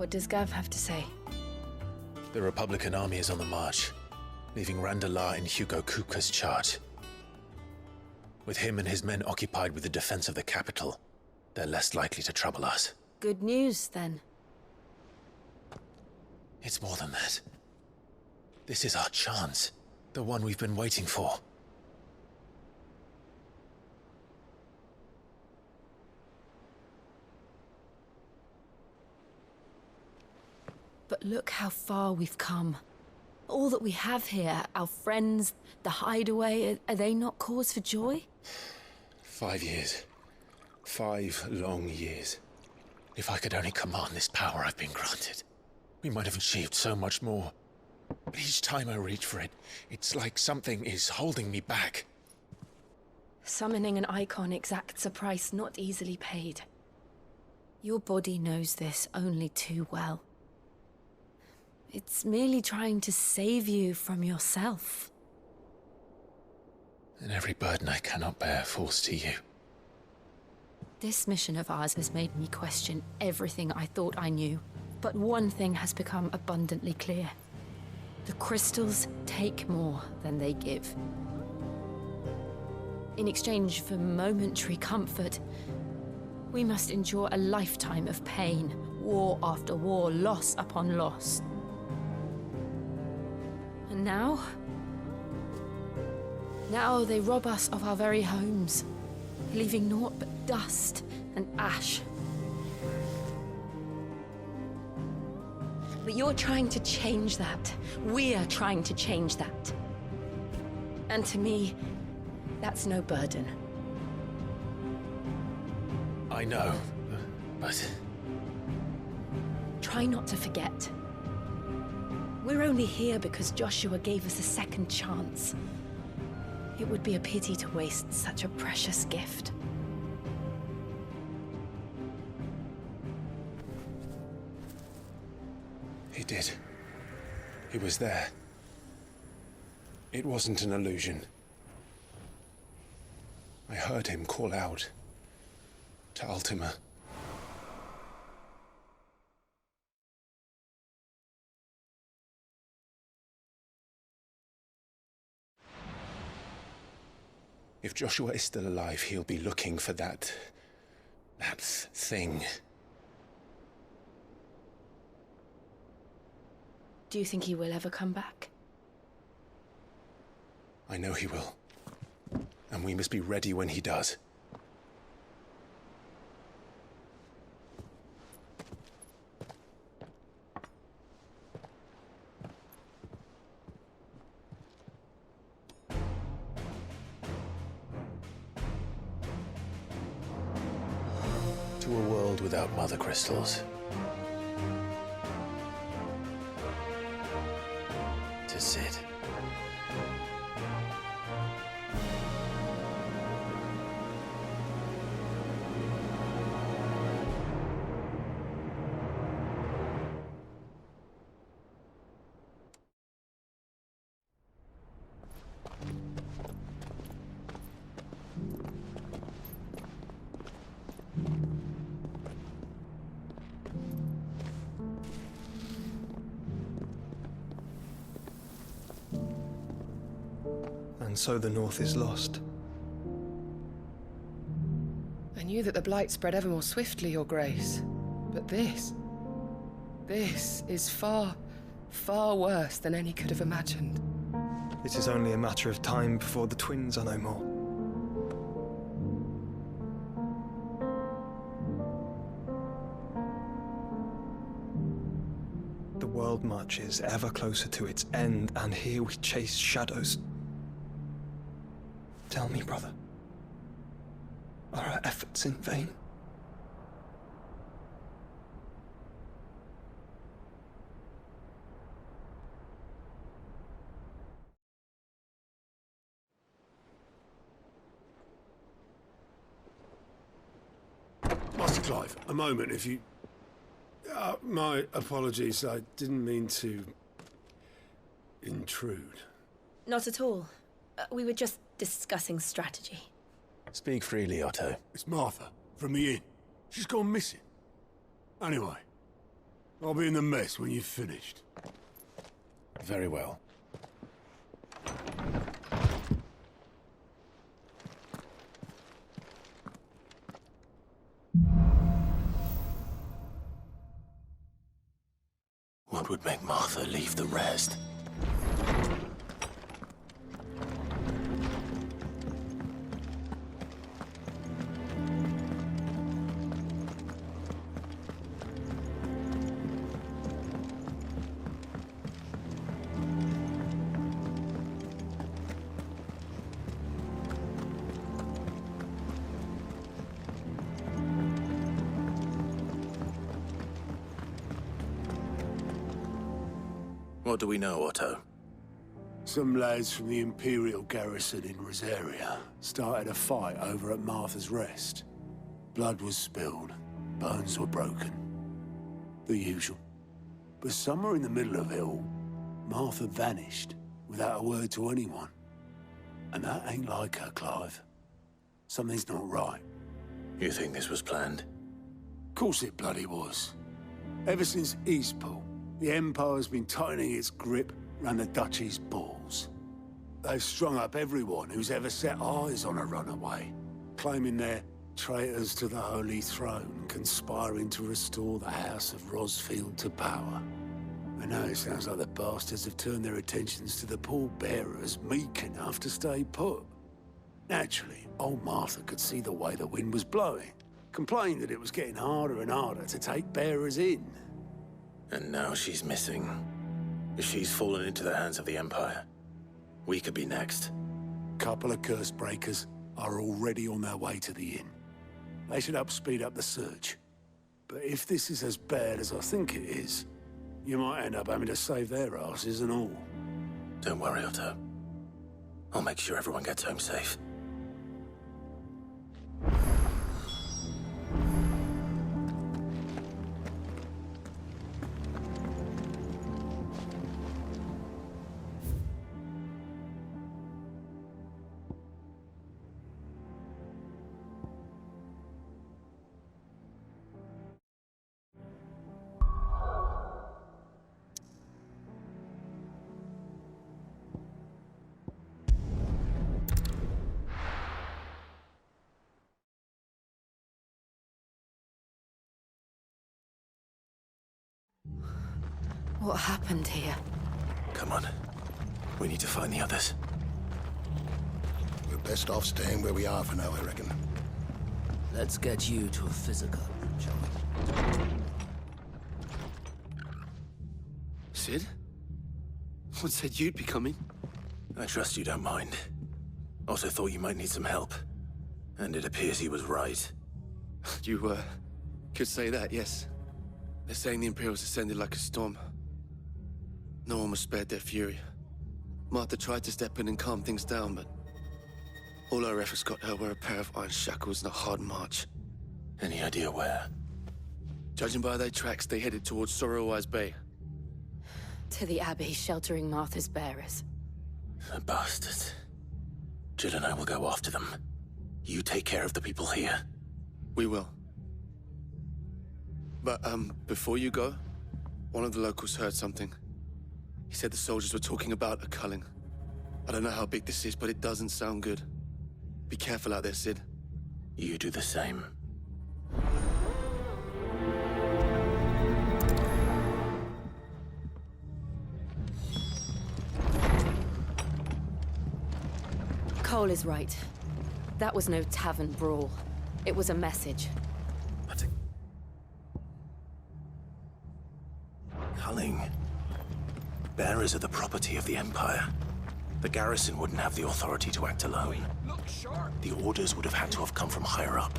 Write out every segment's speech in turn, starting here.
What does Gav have to say? The Republican army is on the march, leaving Randalar in Hugo Kupka's charge. With him and his men occupied with the defense of the capital, they're less likely to trouble us. Good news, then. It's more than that. This is our chance. The one we've been waiting for. But look how far we've come. All that we have here, our friends, the hideaway, are they not cause for joy? 5 years. 5 long years. If I could only command this power I've been granted, we might have achieved so much more. But each time I reach for it, it's like something is holding me back. Summoning an icon exacts a price not easily paid. Your body knows this only too well. It's merely trying to save you from yourself. And every burden I cannot bear falls to you. This mission of ours has made me question everything I thought I knew. But one thing has become abundantly clear. The crystals take more than they give. In exchange for momentary comfort, we must endure a lifetime of pain, war after war, loss upon loss. And now they rob us of our very homes, leaving naught but dust and ash. But you're trying to change that. We're trying to change that. And to me, that's no burden. I know, but... Try not to forget. We're only here because Joshua gave us a second chance. It would be a pity to waste such a precious gift. He did. He was there. It wasn't an illusion. I heard him call out to Ultima. If Joshua is still alive, he'll be looking for that thing. Do you think he will ever come back? I know he will. And we must be ready when he does. To a world without mother crystals. To Sid. And so the North is lost. I knew that the Blight spread ever more swiftly, Your Grace. But this is far, far worse than any could have imagined. It is only a matter of time before the twins are no more. The world marches ever closer to its end, and here we chase shadows. Tell me, brother, are our efforts in vain? Master Clive, a moment, if you... my apologies, I didn't mean to... intrude. Not at all. We were just discussing strategy. Speak freely, Otto. It's Martha, from the inn. She's gone missing. Anyway, I'll be in the mess when you've finished. Very well. What would make Martha leave the rest? What do we know, Otto? Some lads from the Imperial garrison in Rosaria started a fight over at Martha's Rest. Blood was spilled, bones were broken. The usual. But somewhere in the middle of it all, Martha vanished without a word to anyone. And that ain't like her, Clive. Something's not right. You think this was planned? Of course it bloody was. Ever since Eastpool, the Empire's been tightening its grip round the Duchy's balls. They've strung up everyone who's ever set eyes on a runaway, claiming they're traitors to the Holy Throne, conspiring to restore the House of Rosfield to power. And now it sounds like the bastards have turned their attentions to the pallbearers meek enough to stay put. Naturally, old Martha could see the way the wind was blowing, complained that it was getting harder and harder to take bearers in. And now she's missing. If she's fallen into the hands of the Empire, we could be next. Couple of curse breakers are already on their way to the inn. They should speed up the search. But if this is as bad as I think it is, you might end up having to save their asses and all. Don't worry, Otto. I'll make sure everyone gets home safe. What happened here? Come on. We need to find the others. We're best off staying where we are for now, I reckon. Let's get you to a physical, shall we? Sid? What said you'd be coming? I trust you don't mind. Otto thought you might need some help. And it appears he was right. You, could say that, yes. They're saying the Imperials ascended like a storm. No one was spared their fury. Martha tried to step in and calm things down, but all our efforts got her were a pair of iron shackles and a hard march. Any idea where? Judging by their tracks, they headed towards Sorrowwise Bay. To the Abbey sheltering Martha's bearers. The bastards. Jill and I will go after them. You take care of the people here. We will. But, before you go, one of the locals heard something. He said the soldiers were talking about a culling. I don't know how big this is, but it doesn't sound good. Be careful out there, Sid. You do the same. Cole is right. That was no tavern brawl. It was a message. But culling. Bearers are the property of the Empire. The garrison wouldn't have the authority to act alone. The orders would have had to have come from higher up.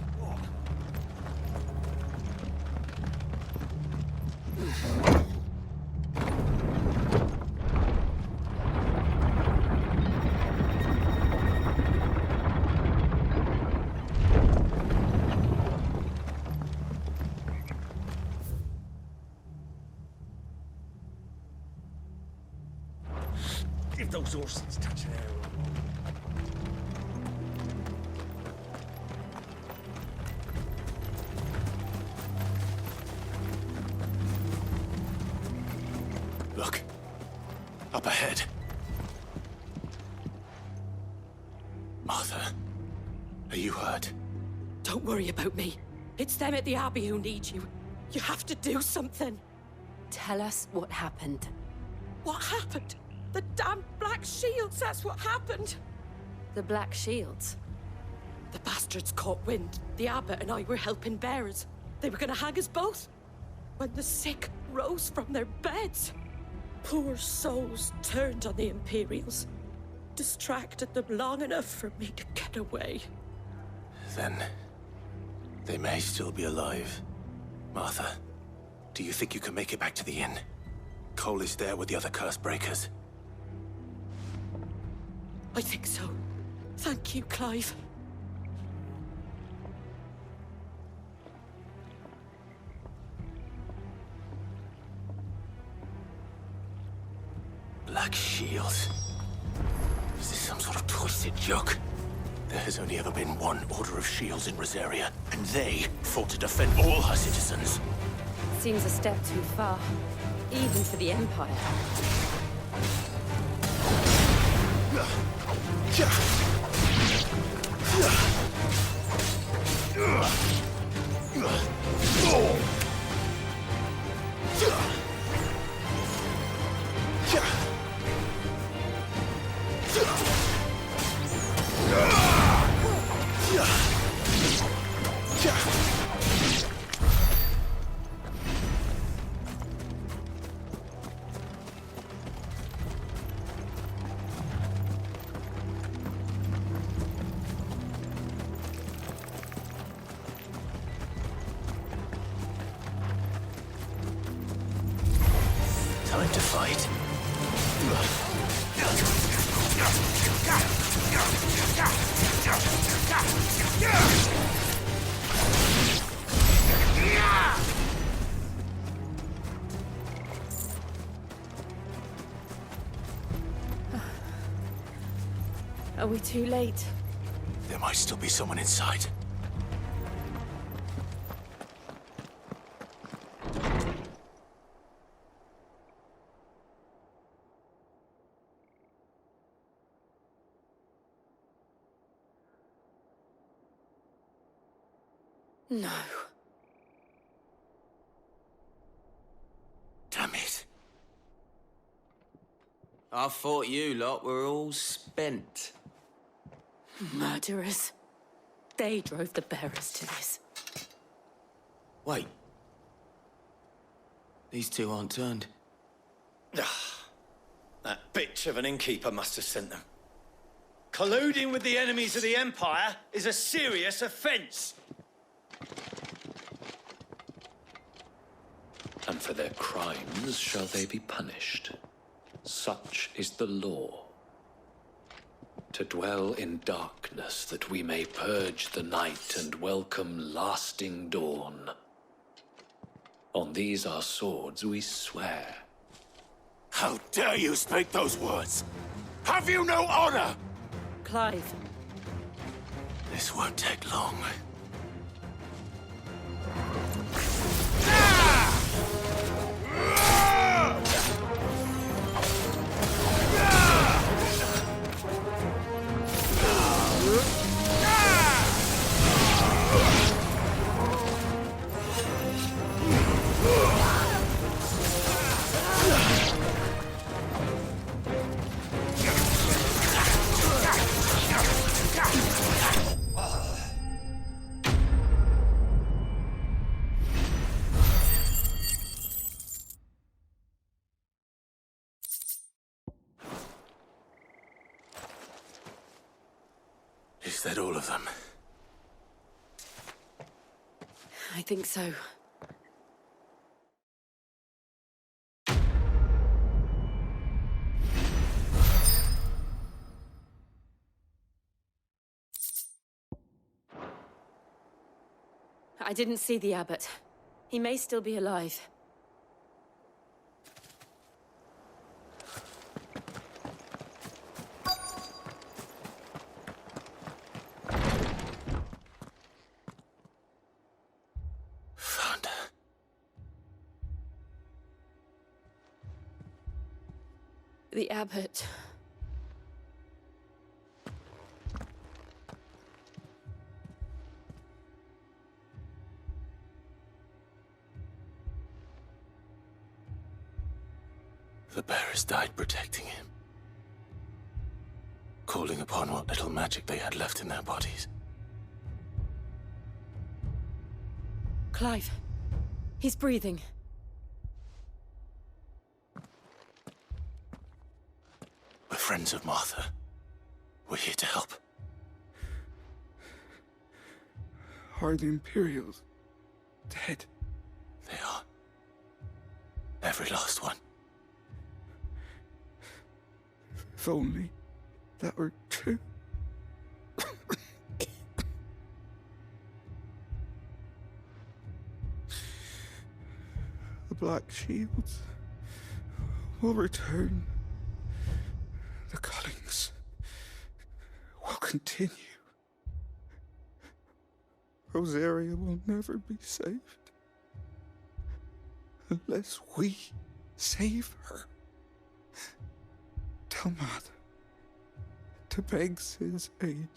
If those horses touch an arrow. Look. Up ahead. Martha, are you hurt? Don't worry about me. It's them at the Abbey who need you. You have to do something. Tell us what happened. What happened? The damn Black Shields, that's what happened. The Black Shields? The bastards caught wind. The abbot and I were helping bearers. They were gonna hang us both. When the sick rose from their beds, poor souls turned on the Imperials. Distracted them long enough for me to get away. Then they may still be alive. Martha, do you think you can make it back to the inn? Cole is there with the other curse breakers. I think so. Thank you, Clive. Black Shields? Is this some sort of twisted joke? There has only ever been one Order of Shields in Rosaria, and they fought to defend all her citizens. Seems a step too far, even for the Empire. Time to fight. Are we too late? There might still be someone inside. No. Damn it. I thought you lot were all spent. Murderers. They drove the bearers to this. Wait. These two aren't turned. That bitch of an innkeeper must have sent them. Colluding with the enemies of the Empire is a serious offense. And for their crimes shall they be punished. Such is the law. To dwell in darkness that we may purge the night and welcome lasting dawn. On these our swords we swear. How dare you speak those words? Have you no honor? Clive. This won't take long. Is that all of them? I think so. I didn't see the abbot. He may still be alive. The abbot. The bearers died protecting him. Calling upon what little magic they had left in their bodies. Clive. He's breathing. We're friends of Martha. We're here to help. Are the Imperials dead? They are. Every last one. If only that were true. The Black Shields will return. The cuttings will continue. Rosaria will never be saved unless we save her. Tell Matt to beg Sid's aid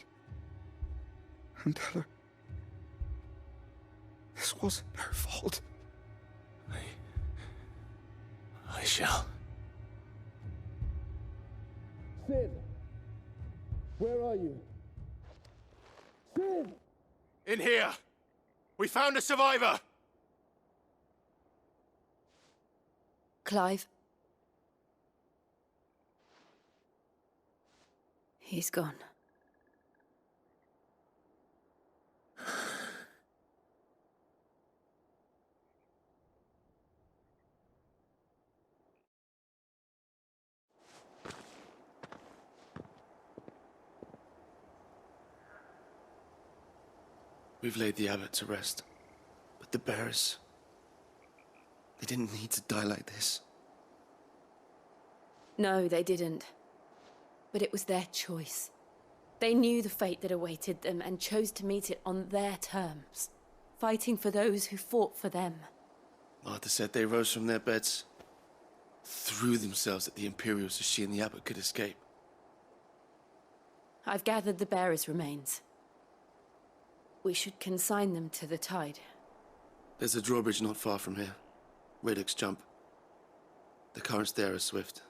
and tell her this wasn't her fault. I shall. Sid! Where are you? Sid! In here! We found a survivor! Clive. He's gone. We've laid the abbot to rest. But the bearers... they didn't need to die like this. No, they didn't. But it was their choice. They knew the fate that awaited them and chose to meet it on their terms, fighting for those who fought for them. Martha said they rose from their beds, threw themselves at the Imperials so she and the abbot could escape. I've gathered the bearers' remains. We should consign them to the tide. There's a drawbridge not far from here. Riddick's Jump. The currents there are swift.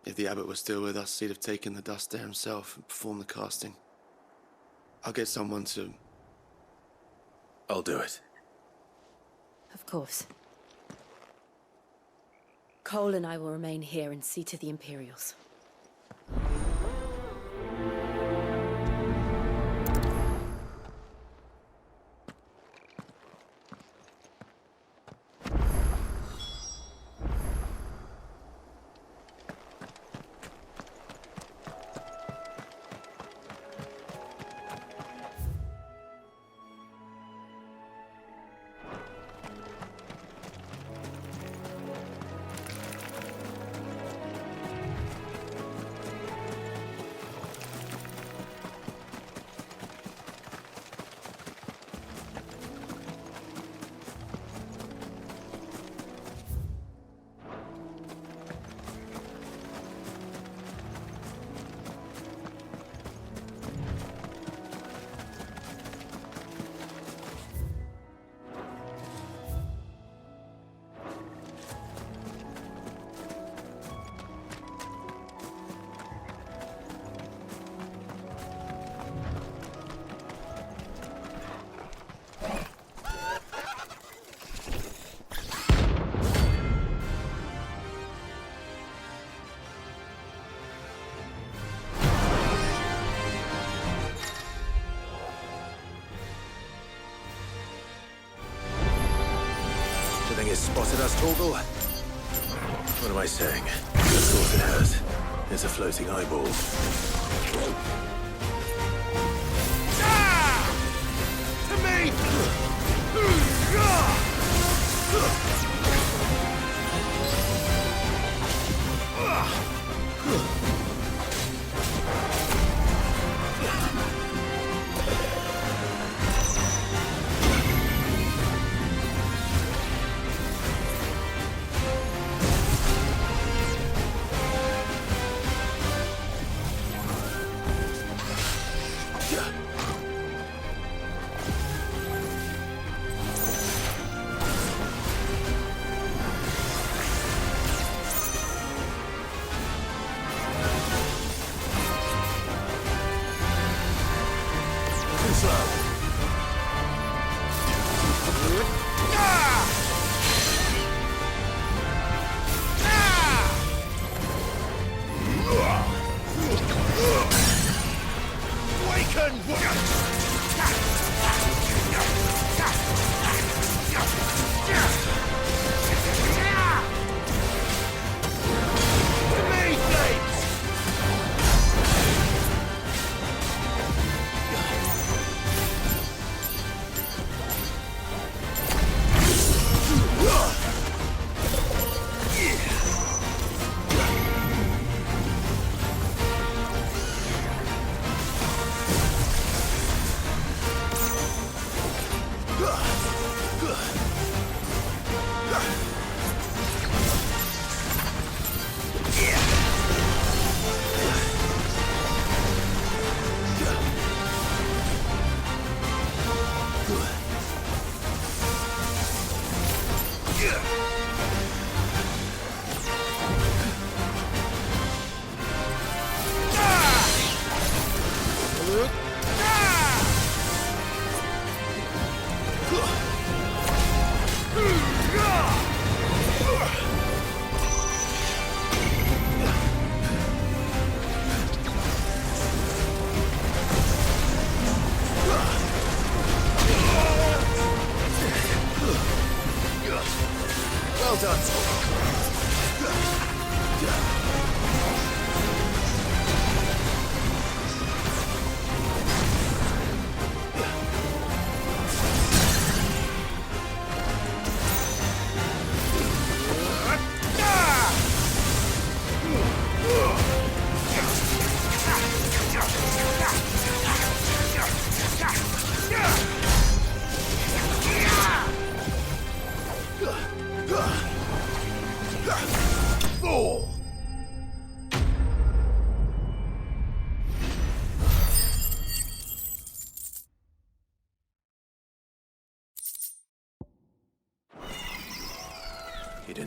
If the abbot was still with us, he'd have taken the dust there himself and performed the casting. I'll get someone to... I'll do it. Of course. Cole and I will remain here and see to the Imperials. Has spotted us, Torgal? What am I saying? Of course it has. It's a floating eyeball. To me!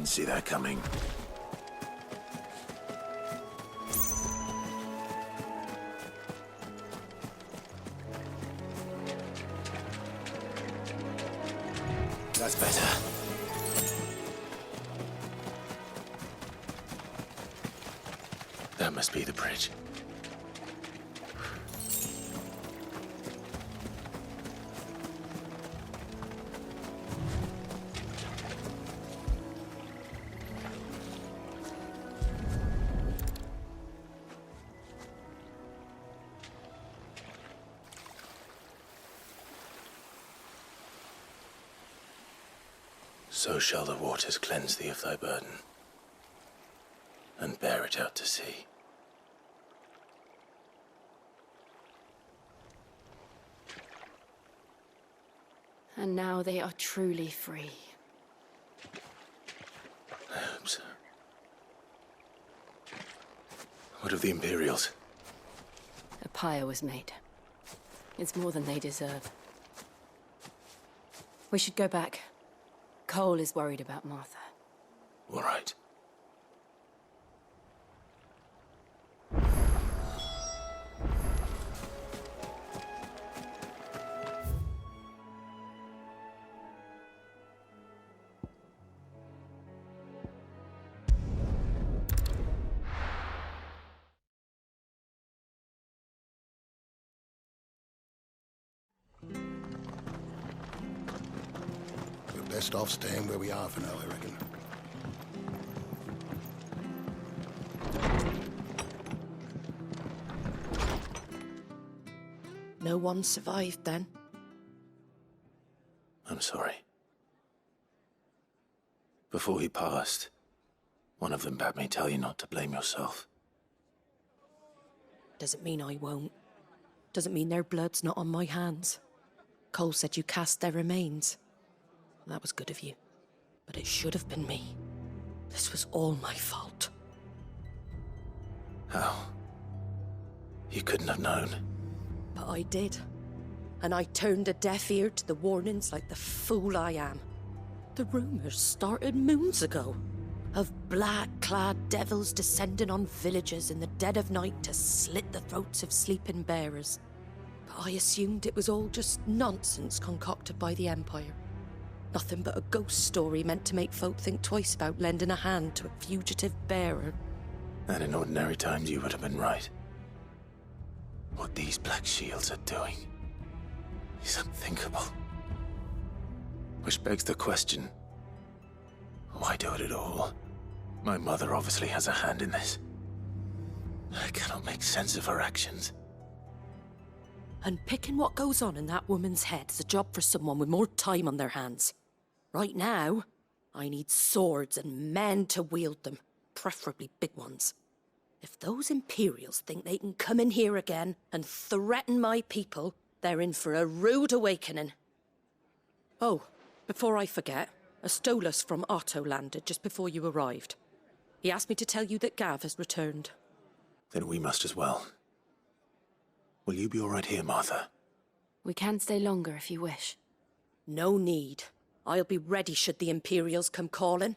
Didn't see that coming. That's better. That must be the bridge. So shall the waters cleanse thee of thy burden, and bear it out to sea. And now they are truly free. I hope so. What of the Imperials? A pyre was made. It's more than they deserve. We should go back. Cole is worried about Martha. All right. Best off staying where we are for now, I reckon. No one survived then? I'm sorry. Before he passed, one of them bade me tell you not to blame yourself. Doesn't mean I won't. Doesn't mean their blood's not on my hands. Cole said you cast their remains. That was good of you. But it should have been me. This was all my fault. How? You couldn't have known. But I did. And I turned a deaf ear to the warnings like the fool I am. The rumours started moons ago. Of black-clad devils descending on villages in the dead of night to slit the throats of sleeping bearers. But I assumed it was all just nonsense concocted by the Empire. Nothing but a ghost story meant to make folk think twice about lending a hand to a fugitive bearer. And in ordinary times you would have been right. What these Black Shields are doing is unthinkable. Which begs the question, why do it at all? My mother obviously has a hand in this. I cannot make sense of her actions. And picking what goes on in that woman's head is a job for someone with more time on their hands. Right now, I need swords and men to wield them, preferably big ones. If those Imperials think they can come in here again and threaten my people, they're in for a rude awakening. Oh, before I forget, a Stolas from Otto landed just before you arrived. He asked me to tell you that Gav has returned. Then we must as well. Will you be all right here, Martha? We can stay longer if you wish. No need. I'll be ready should the Imperials come calling.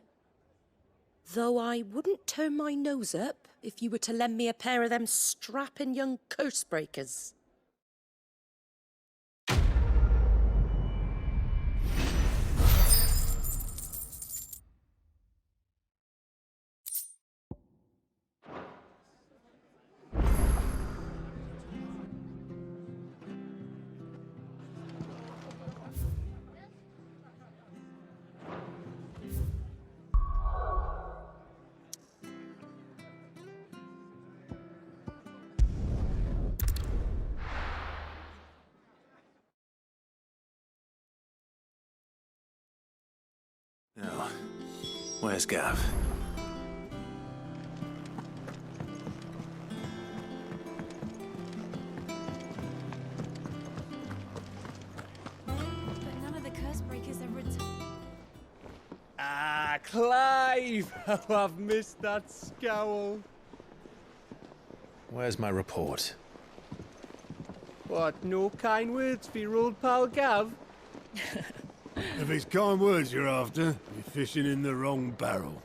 Though I wouldn't turn my nose up if you were to lend me a pair of them strapping young curse breakers. Now, where's Gav? But none of the curse breakers have returned. Ah, Clive! Oh, I've missed that scowl. Where's my report? What, no kind words for your old pal Gav? If it's kind words you're after, you're fishing in the wrong barrel.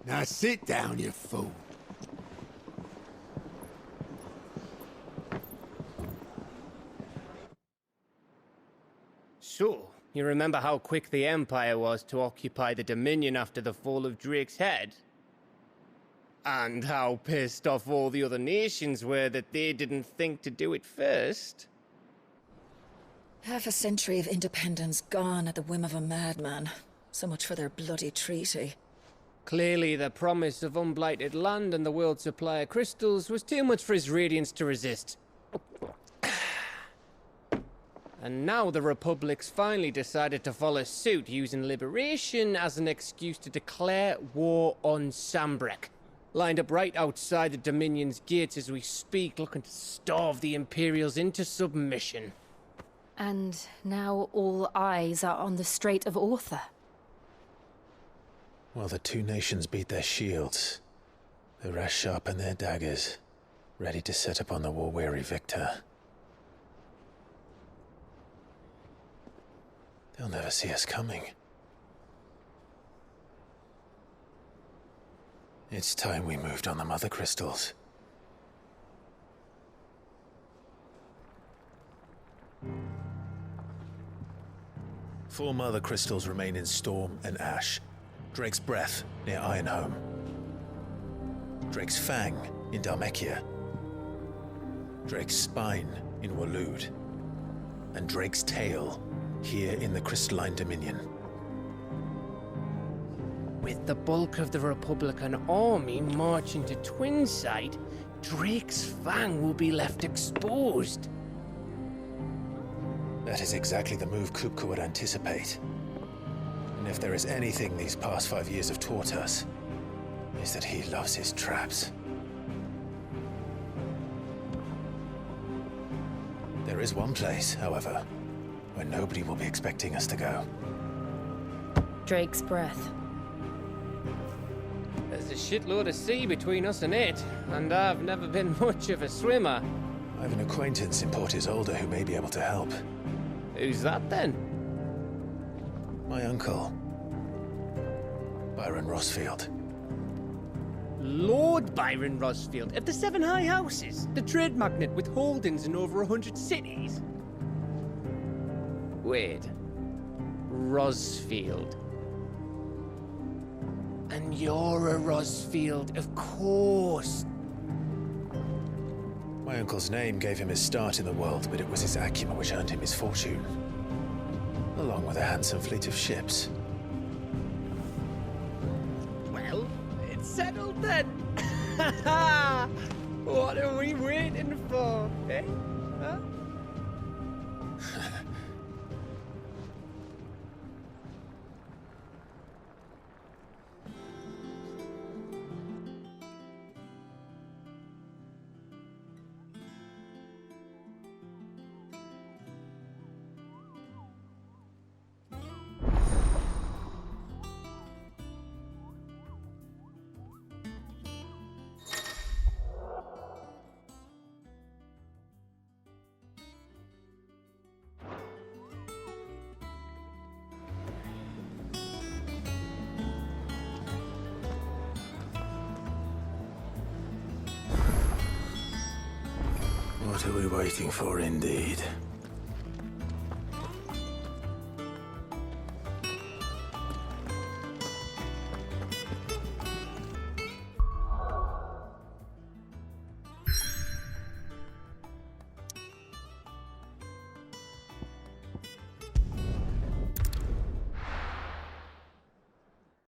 Now sit down, you fool. So, you remember how quick the Empire was to occupy the Dominion after the fall of Drake's head? And how pissed off all the other nations were that they didn't think to do it first? Half a century of independence gone at the whim of a madman. So much for their bloody treaty. Clearly, the promise of unblighted land and the world's supply of crystals was too much for his radiance to resist. And now the Republic's finally decided to follow suit, using liberation as an excuse to declare war on Sambrek. Lined up right outside the Dominion's gates as we speak, looking to starve the Imperials into submission. And now all eyes are on the Strait of Author. While the two nations beat their shields, the rest sharpen their daggers, ready to set upon the war-weary victor. They'll never see us coming. It's time we moved on the Mother Crystals. Four Mother Crystals remain in Storm and Ash. Drake's Breath near Ironhome. Drake's Fang in Dhalmekia. Drake's Spine in Waloed. And Drake's Tail here in the Crystalline Dominion. With the bulk of the Republican army marching to Twinside, Drake's Fang will be left exposed. That is exactly the move Kupka would anticipate. And if there is anything these past 5 years have taught us, is that he loves his traps. There is one place, however, where nobody will be expecting us to go. Drake's Breath. There's a shitload of sea between us and it, and I've never been much of a swimmer. I have an acquaintance in Port Isolde who may be able to help. Who's that then? My uncle, Byron Rosfield. Lord Byron Rosfield of the Seven High Houses, the trade magnate with holdings in over 100 cities. Wait, Rosfield. And you're a Rosfield, of course. My uncle's name gave him his start in the world, but it was his acumen which earned him his fortune. Along with a handsome fleet of ships. Well, it's settled then. What are we waiting for, eh? Huh? What are we waiting for, indeed?